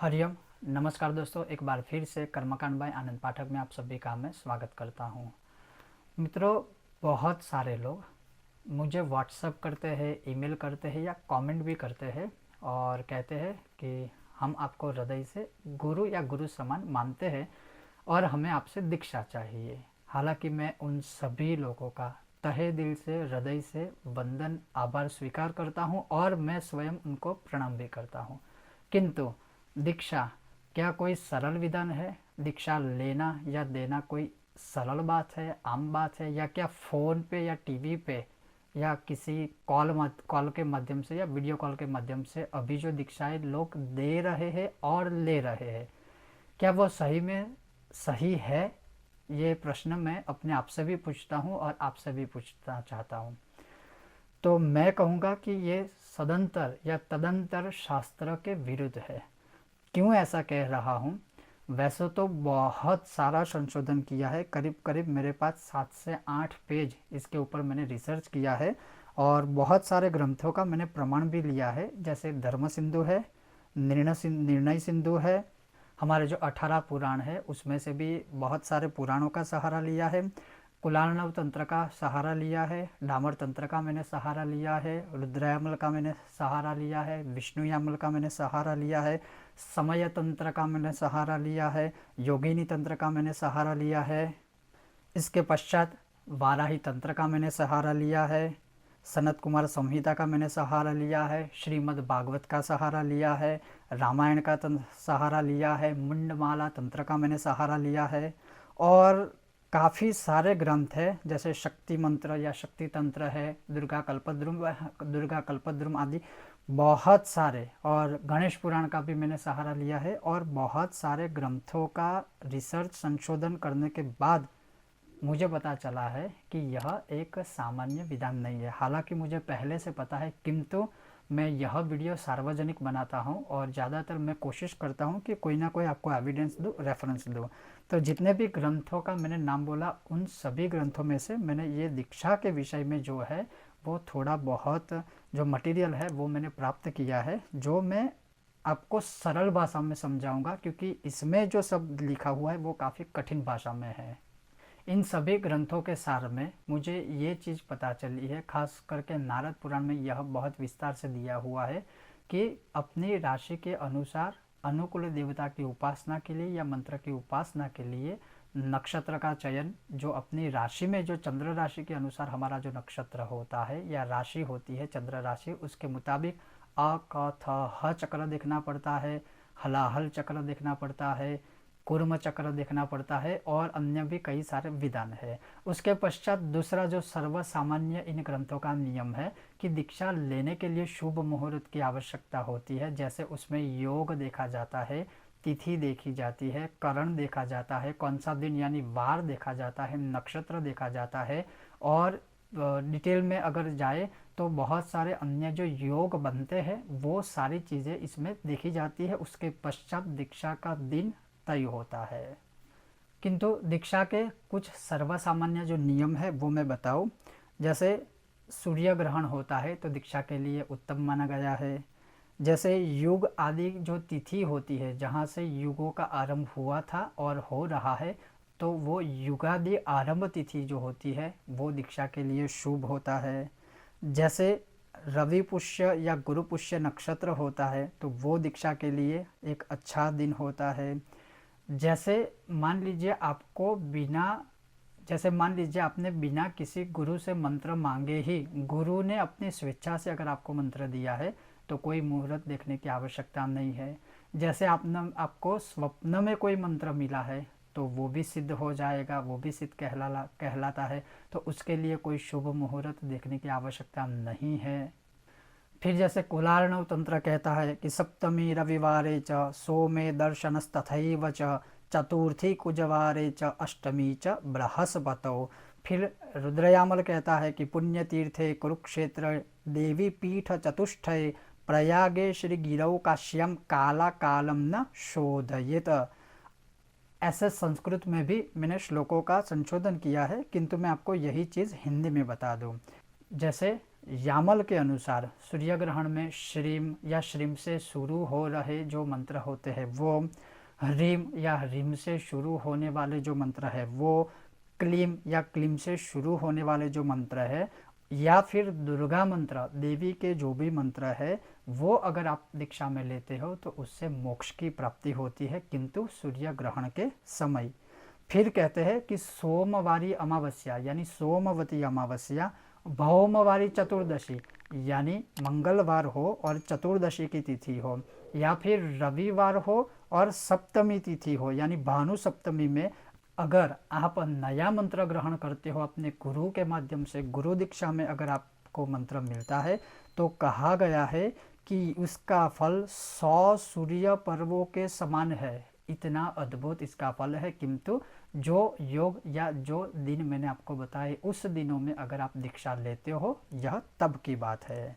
हरिओम। नमस्कार दोस्तों, एक बार फिर से कर्मकांड बाय आनंद पाठक में आप सभी का मैं स्वागत करता हूँ। मित्रों, बहुत सारे लोग मुझे व्हाट्सएप करते हैं, ईमेल करते हैं या कमेंट भी करते हैं और कहते हैं कि हम आपको हृदय से गुरु या गुरु समान मानते हैं और हमें आपसे दीक्षा चाहिए। हालांकि मैं उन सभी लोगों का तहे दिल से, हृदय से वंदन, आभार स्वीकार करता हूँ और मैं स्वयं उनको प्रणाम भी करता हूँ। किंतु दीक्षा क्या कोई सरल विधान है? दीक्षा लेना या देना कोई सरल बात है, आम बात है, या क्या फ़ोन पे या टीवी पे या किसी कॉल के माध्यम से या वीडियो कॉल के माध्यम से अभी जो दीक्षाएं लोग दे रहे हैं और ले रहे हैं, क्या वो सही में सही है? ये प्रश्न मैं अपने आप से भी पूछता हूँ और आपसे भी पूछना चाहता हूँ। तो मैं कहूँगा कि ये सदंतर या तदंतर शास्त्र के विरुद्ध है। क्यों ऐसा कह रहा हूँ? वैसे तो बहुत सारा संशोधन किया है, करीब करीब मेरे पास 7 से 8 पेज इसके ऊपर मैंने रिसर्च किया है और बहुत सारे ग्रंथों का मैंने प्रमाण भी लिया है। जैसे धर्म सिंधु है, निर्णय सिंधु है, हमारे जो 18 पुराण है उसमें से भी बहुत सारे पुराणों का सहारा लिया है। कुलार्णव तंत्र का सहारा लिया है, डामर तंत्र का मैंने सहारा लिया है, रुद्रयामल का मैंने सहारा लिया है, विष्णु यामल का मैंने सहारा लिया है, समय तंत्र का मैंने सहारा लिया है, योगिनी तंत्र का मैंने सहारा लिया है। इसके पश्चात वाराही तंत्र का मैंने सहारा लिया है, सनत कुमार संहिता का मैंने सहारा लिया है, श्रीमद् भागवत का सहारा लिया है, रामायण का सहारा लिया है, मुंडमाला तंत्र का मैंने सहारा लिया है और काफ़ी सारे ग्रंथ हैं जैसे शक्ति मंत्र या शक्ति तंत्र है, दुर्गा कल्पद्रुम आदि बहुत सारे, और गणेश पुराण का भी मैंने सहारा लिया है। और बहुत सारे ग्रंथों का रिसर्च संशोधन करने के बाद मुझे पता चला है कि यह एक सामान्य विधान नहीं है। हालांकि मुझे पहले से पता है, किंतु मैं यह वीडियो सार्वजनिक बनाता हूं और ज़्यादातर मैं कोशिश करता हूं कि कोई ना कोई आपको एविडेंस दूं, रेफरेंस दूं। तो जितने भी ग्रंथों का मैंने नाम बोला, उन सभी ग्रंथों में से मैंने ये दीक्षा के विषय में जो है वो थोड़ा बहुत जो मटेरियल है वो मैंने प्राप्त किया है, जो मैं आपको सरल भाषा में समझाऊंगा, क्योंकि इसमें जो सब लिखा हुआ है वो काफ़ी कठिन भाषा में है। इन सभी ग्रंथों के सार में मुझे ये चीज़ पता चली है, खास करके नारद पुराण में यह बहुत विस्तार से दिया हुआ है कि अपनी राशि के अनुसार अनुकूल देवता की उपासना के लिए या मंत्र की उपासना के लिए नक्षत्र का चयन, जो अपनी राशि में जो चंद्र राशि के अनुसार हमारा जो नक्षत्र होता है या राशि होती है, चंद्र राशि, उसके मुताबिक अ क थ ह चक्र देखना पड़ता है, हलाहल चक्र देखना पड़ता है, कूर्म चक्र देखना पड़ता है और अन्य भी कई सारे विधान है। उसके पश्चात दूसरा जो सर्व सामान्य इन ग्रंथों का नियम है कि दीक्षा लेने के लिए शुभ मुहूर्त की आवश्यकता होती है। जैसे उसमें योग देखा जाता है, तिथि देखी जाती है, करण देखा जाता है, कौन सा दिन यानी वार देखा जाता है, नक्षत्र देखा जाता है और डिटेल में अगर जाए तो बहुत सारे अन्य जो योग बनते हैं वो सारी चीज़ें इसमें देखी जाती है। उसके पश्चात दीक्षा का दिन तय होता है। किंतु दीक्षा के कुछ सर्वसामान्य जो नियम है वो मैं बताऊं। जैसे सूर्य ग्रहण होता है तो दीक्षा के लिए उत्तम माना गया है। जैसे युग आदि जो तिथि होती है, जहाँ से युगों का आरंभ हुआ था और हो रहा है, तो वो युगादि आरंभ तिथि जो होती है वो दीक्षा के लिए शुभ होता है। जैसे रवि पुष्य या गुरु पुष्य नक्षत्र होता है तो वो दीक्षा के लिए एक अच्छा दिन होता है। जैसे मान लीजिए आपको बिना जैसे मान लीजिए आपने बिना किसी गुरु से मंत्र मांगे ही, गुरु ने अपनी स्वेच्छा से अगर आपको मंत्र दिया है तो कोई मुहूर्त देखने की आवश्यकता नहीं है। जैसे आपको स्वप्न में कोई मंत्र मिला है तो वो भी सिद्ध हो जाएगा, वो भी सिद्ध कहलाता है, तो उसके लिए कोई शुभ मुहूर्त देखने की आवश्यकता नहीं है। फिर जैसे कुलार्णव तंत्र कहता है कि सप्तमी रविवारे च सोमे दर्शनस्तथैव च चतुर्थी कुजवारे च अष्टमी च बृहस्पतौ। फिर रुद्रयामल कहता है कि पुण्य तीर्थे कुरुक्षेत्र देवी पीठ चतुष्टये प्रयागे श्री गिरौ काश्यम काला कालम न शोधयेत। ऐसे संस्कृत में भी मैंने श्लोकों का संशोधन किया है, किंतु मैं आपको यही चीज़ हिंदी में बता दूं। जैसे यामल के अनुसार सूर्य ग्रहण में श्रीम या श्रीम से शुरू हो रहे जो मंत्र होते हैं वो, ह्रीम या ह्रीम से शुरू होने वाले जो मंत्र है वो, क्लीम या क्लीम से शुरू होने वाले जो मंत्र है, या फिर दुर्गा मंत्र, देवी के जो भी मंत्र है वो अगर आप दीक्षा में लेते हो तो उससे मोक्ष की प्राप्ति होती है, किंतु सूर्य ग्रहण के समय। फिर कहते हैं कि सोमवारी अमावस्या यानी सोमवती अमावस्या, भौमवारी चतुर्दशी यानी मंगलवार हो और चतुर्दशी की तिथि हो, या फिर रविवार हो और सप्तमी तिथि हो यानी भानु सप्तमी में अगर आप नया मंत्र ग्रहण करते हो अपने गुरु के माध्यम से, गुरु दीक्षा में अगर आपको मंत्र मिलता है तो कहा गया है कि उसका फल 100 सूर्य पर्वों के समान है। इतना अद्भुत इसका फल है, किंतु जो योग या जो दिन मैंने आपको बताए उस दिनों में अगर आप दीक्षा लेते हो, यह तब की बात है।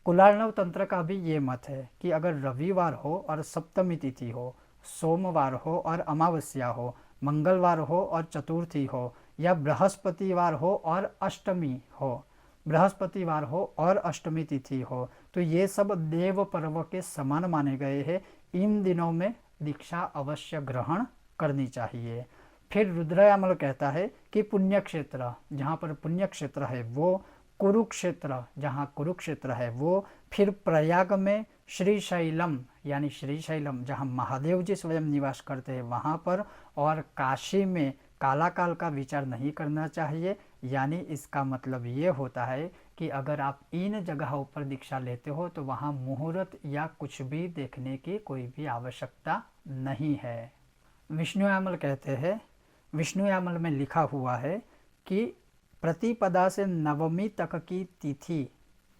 कुलार्णव तंत्र का भी ये मत है कि अगर रविवार हो और सप्तमी तिथि हो, सोमवार हो और अमावस्या हो, मंगलवार हो और चतुर्थी हो, या बृहस्पतिवार हो और अष्टमी हो, बृहस्पतिवार हो और अष्टमी तिथि हो, तो ये सब देव पर्व के समान माने गए हैं। इन दिनों में दीक्षा अवश्य ग्रहण करनी चाहिए। फिर रुद्रयामल कहता है कि पुण्य क्षेत्र, जहाँ पर पुण्य क्षेत्र है वो, कुरुक्षेत्र जहाँ कुरुक्षेत्र है वो, फिर प्रयाग में श्रीशैलम यानी श्रीशैलम जहाँ महादेव जी स्वयं निवास करते हैं वहाँ पर, और काशी में कालाकाल का विचार नहीं करना चाहिए। यानी इसका मतलब ये होता है कि अगर आप इन जगहों पर दीक्षा लेते हो तो वहाँ मुहूर्त या कुछ भी देखने की कोई भी आवश्यकता नहीं है। विष्णुयामल कहते हैं, विष्णुयामल में लिखा हुआ है कि प्रतिपदा से नवमी तक की तिथि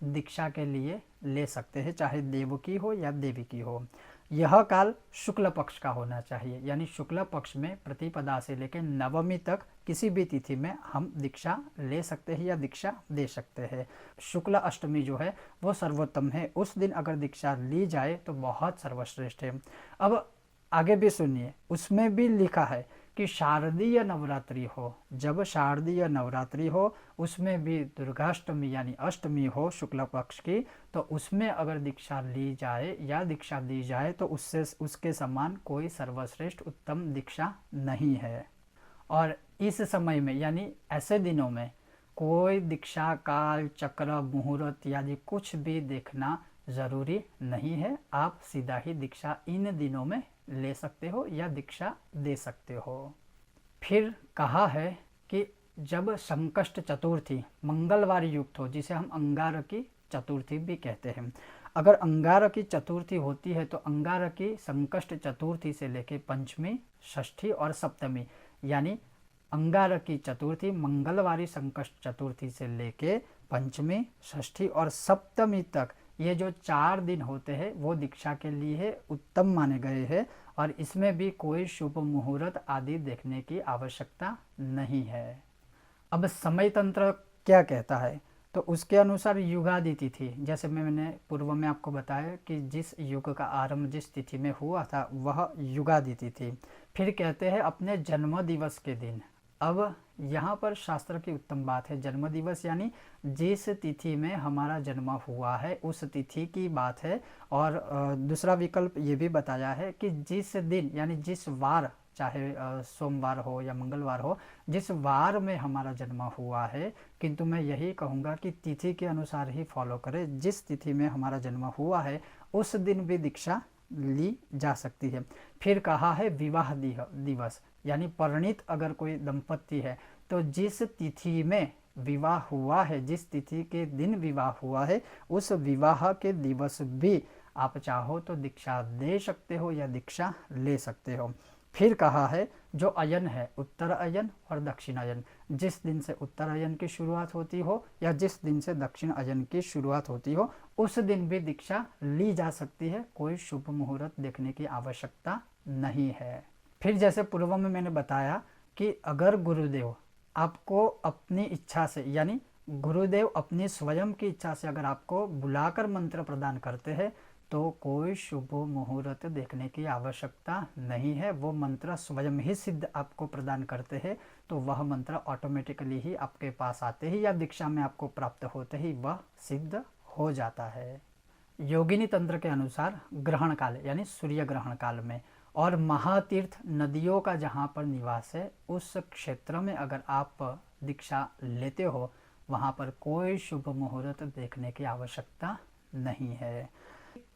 दीक्षा के लिए ले सकते हैं, चाहे देव की हो या देवी की हो। यह काल शुक्ल पक्ष का होना चाहिए, यानी शुक्ल पक्ष में प्रतिपदा से लेकर नवमी तक किसी भी तिथि में हम दीक्षा ले सकते हैं या दीक्षा दे सकते हैं। शुक्ल अष्टमी जो है वो सर्वोत्तम है, उस दिन अगर दीक्षा ली जाए तो बहुत सर्वश्रेष्ठ है। अब आगे भी सुनिए, उसमें भी लिखा है कि शारदीय नवरात्रि हो, जब शारदीय नवरात्रि हो उसमें भी दुर्गाष्टमी यानी अष्टमी हो शुक्ल पक्ष की, तो उसमें अगर दीक्षा ली जाए या दीक्षा दी जाए तो उससे उसके समान कोई सर्वश्रेष्ठ उत्तम दीक्षा नहीं है। और इस समय में यानी ऐसे दिनों में कोई दीक्षा काल चक्र मुहूर्त आदि कुछ भी देखना ज़रूरी नहीं है। आप सीधा ही दीक्षा इन दिनों में ले सकते हो या दीक्षा दे सकते हो। फिर कहा है कि जब संकष्ट चतुर्थी मंगलवार युक्त हो, जिसे हम अंगारकी चतुर्थी भी कहते हैं, अगर अंगारकी चतुर्थी होती है तो अंगारकी संकष्ट चतुर्थी से लेके पंचमी, षष्ठी और सप्तमी, यानी अंगारकी चतुर्थी मंगलवारी संकष्ट चतुर्थी से लेके पंचमी, षष्ठी और सप्तमी तक ये जो 4 दिन होते हैं वो दीक्षा के लिए उत्तम माने गए हैं, और इसमें भी कोई शुभ मुहूर्त आदि देखने की आवश्यकता नहीं है। अब समय तंत्र क्या कहता है, तो उसके अनुसार युगादि तिथि, जैसे मैंने पूर्व में आपको बताया कि जिस युग का आरंभ जिस तिथि में हुआ था वह युगादि तिथि। फिर कहते हैं अपने जन्म दिवस के दिन। अब यहाँ पर शास्त्र की उत्तम बात है, जन्म दिवस यानी जिस तिथि में हमारा जन्म हुआ है उस तिथि की बात है। और दूसरा विकल्प ये भी बताया है कि जिस दिन यानी जिस वार, चाहे सोमवार हो या मंगलवार हो, जिस वार में हमारा जन्म हुआ है, किंतु मैं यही कहूँगा कि तिथि के अनुसार ही फॉलो करें। जिस तिथि में हमारा जन्म हुआ है उस दिन भी दीक्षा ली जा सकती है। फिर कहा है विवाह दिवस, यानी परिणीत अगर कोई दंपति है तो जिस तिथि में विवाह हुआ है, जिस तिथि के दिन विवाह हुआ है, उस विवाह के दिवस भी आप चाहो तो दीक्षा दे सकते हो या दीक्षा ले सकते हो। फिर कहा है जो अयन है, उत्तर अयन और दक्षिण अयन, जिस दिन से उत्तर अयन की शुरुआत होती हो या जिस दिन से दक्षिण अयन की शुरुआत होती हो उस दिन भी दीक्षा ली जा सकती है, कोई शुभ मुहूर्त देखने की आवश्यकता नहीं है। फिर जैसे पूर्व में मैंने बताया कि अगर गुरुदेव आपको अपनी इच्छा से, यानी गुरुदेव अपनी स्वयं की इच्छा से अगर आपको बुलाकर मंत्र प्रदान करते हैं तो कोई शुभ मुहूर्त देखने की आवश्यकता नहीं है। वो मंत्र स्वयं ही सिद्ध आपको प्रदान करते हैं, तो वह मंत्र ऑटोमेटिकली ही आपके पास आते ही या दीक्षा में आपको प्राप्त होते ही वह सिद्ध हो जाता है। योगिनी तंत्र के अनुसार ग्रहण काल यानी सूर्य ग्रहण काल में और महातीर्थ नदियों का जहाँ पर निवास है उस क्षेत्र में अगर आप दीक्षा लेते हो, वहाँ पर कोई शुभ मुहूर्त देखने की आवश्यकता नहीं है।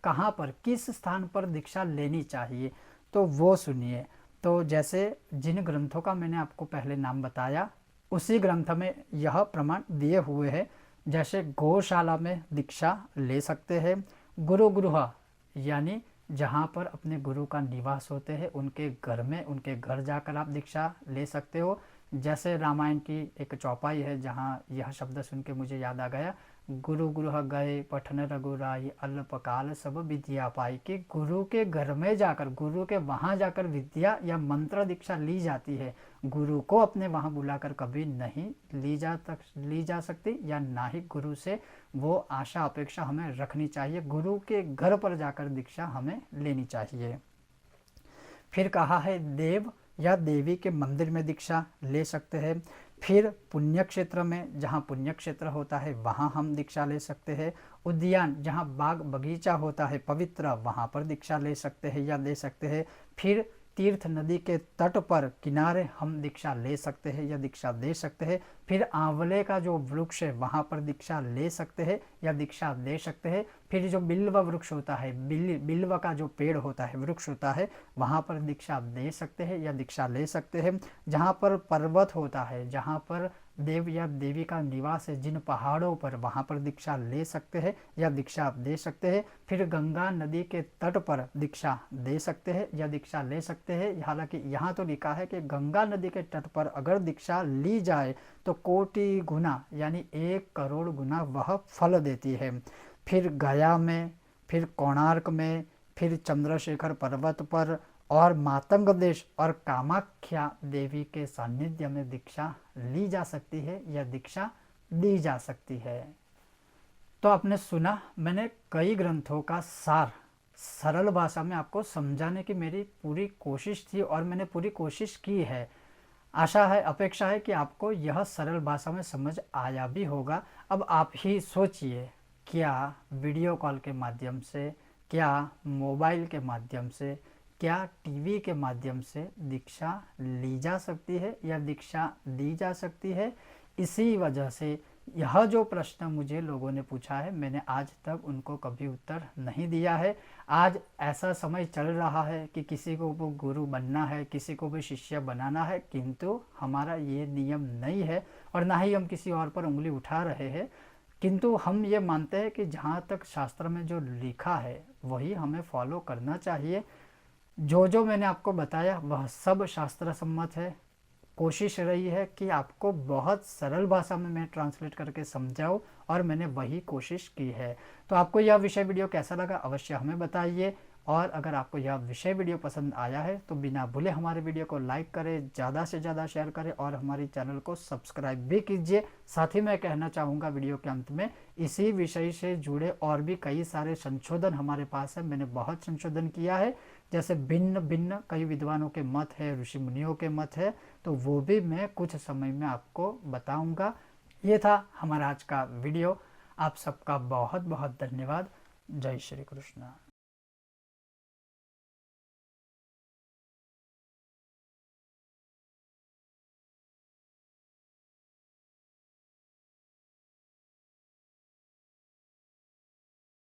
कहाँ पर किस स्थान पर दीक्षा लेनी चाहिए तो वो सुनिए। तो जैसे जिन ग्रंथों का मैंने आपको पहले नाम बताया उसी ग्रंथ में यह प्रमाण दिए हुए हैं। जैसे गौशाला में दीक्षा ले सकते हैं, गुरु गृह यानी जहाँ पर अपने गुरु का निवास होते हैं उनके घर में, उनके घर जाकर आप दीक्षा ले सकते हो। जैसे रामायण की एक चौपाई है जहाँ यह शब्द सुन के मुझे याद आ गया, गुरु गृह गए पठन रघुराई अल्पकाल सब विद्या पाई, कि गुरु के घर में जाकर, गुरु के वहाँ जाकर विद्या या मंत्र दीक्षा ली जाती है। गुरु को अपने वहाँ बुलाकर कभी नहीं ली जा सकती, या ना ही गुरु से वो आशा अपेक्षा हमें रखनी चाहिए। गुरु के घर पर जाकर दीक्षा हमें लेनी चाहिए। फिर कहा है देव या देवी के मंदिर में दीक्षा ले सकते हैं। फिर पुण्य क्षेत्र में, जहाँ पुण्य क्षेत्र होता है वहाँ हम दीक्षा ले सकते हैं। उद्यान जहाँ बाग बगीचा होता है पवित्र, वहाँ पर दीक्षा ले सकते हैं या दे सकते हैं। फिर तीर्थ नदी के तट पर किनारे हम दीक्षा ले सकते हैं या दीक्षा दे सकते हैं। फिर आंवले का जो वृक्ष है वहाँ पर दीक्षा ले सकते हैं या दीक्षा दे सकते हैं। फिर जो बिल्व वृक्ष होता है, बिल्व का जो पेड़ होता है, वृक्ष होता है, वहाँ पर दीक्षा दे सकते हैं या दीक्षा ले सकते हैं। जहाँ पर पर्वत होता है, जहाँ पर देव या देवी का निवास है, जिन पहाड़ों पर, वहाँ पर दीक्षा ले सकते हैं या दीक्षा दे सकते हैं। फिर गंगा नदी के तट पर दीक्षा दे सकते हैं या दीक्षा ले सकते हैं। हालांकि यहाँ तो लिखा है कि गंगा नदी के तट पर अगर दीक्षा ली जाए तो कोटि गुना यानी 1 करोड़ गुना वह फल देती है। फिर गया में, फिर कोणार्क में, फिर चंद्रशेखर पर्वत पर और मातंग देश और कामाख्या देवी के सानिध्य में दीक्षा ली जा सकती है या दीक्षा दी जा सकती है। तो आपने सुना, मैंने कई ग्रंथों का सार सरल भाषा में आपको समझाने की मेरी पूरी कोशिश थी और मैंने पूरी कोशिश की है। आशा है, अपेक्षा है कि आपको यह सरल भाषा में समझ आया भी होगा। अब आप ही सोचिए, क्या वीडियो कॉल के माध्यम से, क्या मोबाइल के माध्यम से, क्या टीवी के माध्यम से दीक्षा ली जा सकती है या दीक्षा दी जा सकती है? इसी वजह से यह जो प्रश्न मुझे लोगों ने पूछा है, मैंने आज तक उनको कभी उत्तर नहीं दिया है। आज ऐसा समय चल रहा है कि किसी को वो गुरु बनना है, किसी को भी शिष्य बनाना है, किंतु हमारा ये नियम नहीं है और ना ही हम किसी और पर उंगली उठा रहे हैं। किंतु हम ये मानते हैं कि जहाँ तक शास्त्र में जो लिखा है वही हमें फॉलो करना चाहिए। जो मैंने आपको बताया वह सब शास्त्र सम्मत है। कोशिश रही है कि आपको बहुत सरल भाषा में मैं ट्रांसलेट करके समझाऊं और मैंने वही कोशिश की है। तो आपको यह विषय वीडियो कैसा लगा अवश्य हमें बताइए, और अगर आपको यह विषय वीडियो पसंद आया है तो बिना भूले हमारे वीडियो को लाइक करें, ज़्यादा से ज़्यादा शेयर करें और हमारी चैनल को सब्सक्राइब भी कीजिए। साथ ही मैं कहना चाहूँगा वीडियो के अंत में, इसी विषय से जुड़े और भी कई सारे संशोधन हमारे पास है। मैंने बहुत संशोधन किया है, जैसे भिन्न भिन्न कई विद्वानों के मत है, ऋषि मुनियों के मत है, तो वो भी मैं कुछ समय में आपको बताऊंगा। ये था हमारा आज का वीडियो। आप सबका बहुत बहुत धन्यवाद। जय श्री कृष्ण।